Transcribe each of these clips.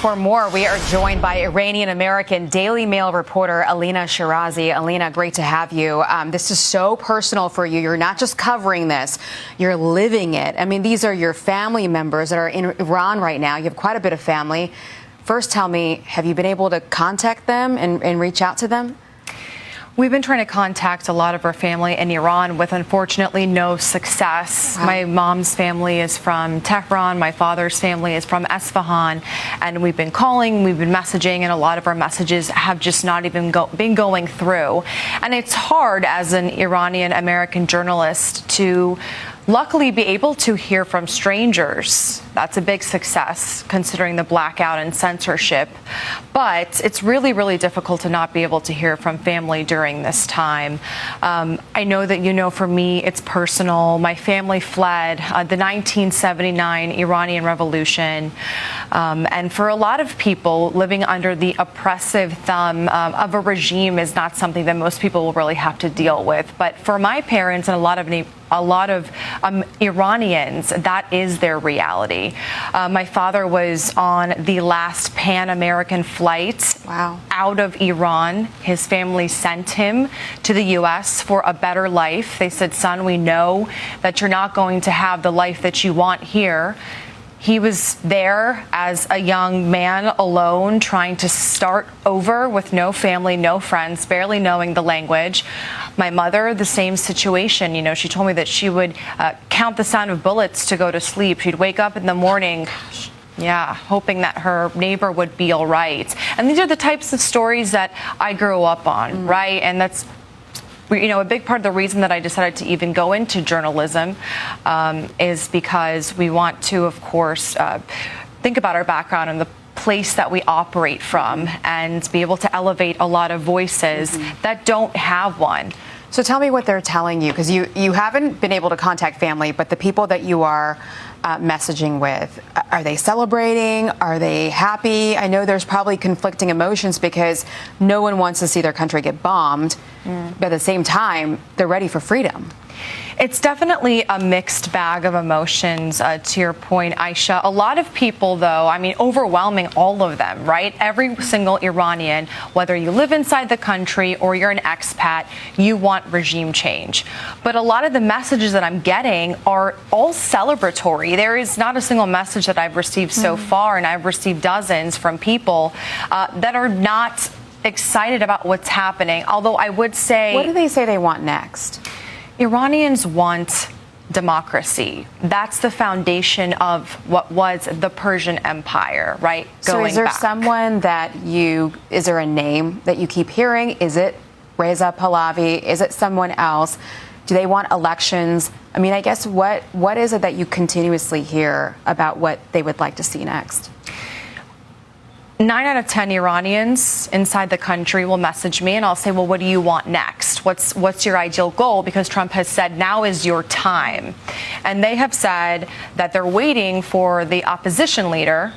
For more, we are joined by Iranian-American Daily Mail reporter Alina Shirazi. Alina, great to have you. This is so personal for you. You're not just covering this, you're living it. I mean, these are your family members that are in Iran right now. You have quite a bit of family. First, tell me, have you been able to contact them and reach out to them? We've been trying to contact a lot of our family in Iran with, unfortunately, no success. Wow. My mom's family is from Tehran. My father's family is from Esfahan. And we've been calling, we've been messaging, and a lot of our messages have just not even been going through. And it's hard as an Iranian-American journalist to luckily be able to hear from strangers. That's a big success considering the blackout and censorship. But it's really, really difficult to not be able to hear from family during this time. I know that, for me, it's personal. My family fled the 1979 Iranian Revolution. And for a lot of people, living under the oppressive thumb of a regime is not something that most people will really have to deal with. But for my parents and a lot of Iranians, that is their reality. My father was on the last Pan-American flight out of Iran. His family sent him to the U.S. for a better life. They said, son, we know that you're not going to have the life that you want here. He was there as a young man alone, trying to start over with no family, no friends, barely knowing the language. My mother, the same situation. She told me that she would count the sound of bullets to go to sleep. She'd wake up in the morning, hoping that her neighbor would be all right. And these are the types of stories that I grew up on, right? And that's a big part of the reason that I decided to even go into journalism is because we want to, of course, think about our background and the place that we operate from and be able to elevate a lot of voices that don't have one. So tell me what they're telling you, because you haven't been able to contact family, but the people that you are messaging with, are they celebrating? Are they happy? I know there's probably conflicting emotions because no one wants to see their country get bombed, but at the same time, they're ready for freedom. It's definitely a mixed bag of emotions, to your point, Aisha. A lot of people, though, overwhelming all of them, right? Every single Iranian, whether you live inside the country or you're an expat, you want regime change. But a lot of the messages that I'm getting are all celebratory. There is not a single message that I've received so far, and I've received dozens from people that are not excited about what's happening. Although I would say... What do they say they want next? Iranians want democracy. That's the foundation of what was the Persian Empire, right? So is there someone that is there a name that you keep hearing? Is it Reza Pahlavi? Is it someone else? Do they want elections? I guess what is it that you continuously hear about what they would like to see next? 9 out of 10 Iranians inside the country will message me and I'll say, well, what do you want next? What's your ideal goal? Because Trump has said now is your time. And they have said that they're waiting for the opposition leader,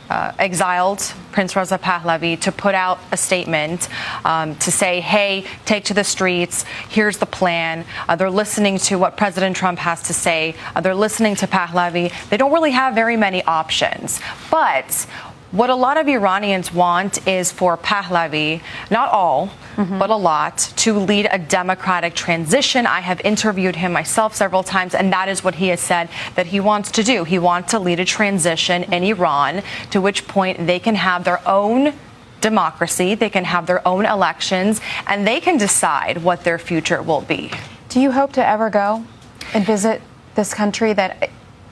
exiled Prince Reza Pahlavi, to put out a statement to say, hey, take to the streets. Here's the plan. They're listening to what President Trump has to say. They're listening to Pahlavi. They don't really have very many options. But what a lot of Iranians want is for Pahlavi, not all, but a lot, to lead a democratic transition. I have interviewed him myself several times, and that is what he has said that he wants to do. He wants to lead a transition in Iran, to which point they can have their own democracy, they can have their own elections, and they can decide what their future will be. Do you hope to ever go and visit this country that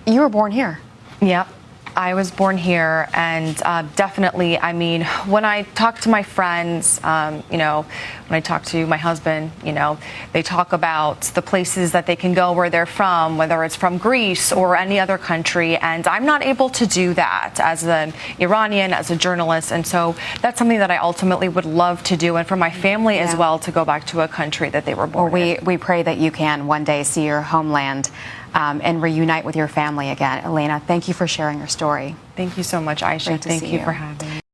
you were born here? Yep. I was born here, and definitely, when I talk to my friends, when I talk to my husband, they talk about the places that they can go where they're from, whether it's from Greece or any other country, and I'm not able to do that as an Iranian, as a journalist, and so that's something that I ultimately would love to do, and for my family as well, to go back to a country that they were born in. We pray that you can one day see your homeland and reunite with your family again. Alina, thank you for sharing your story. Thank you so much, Aisha. Thank you for having me.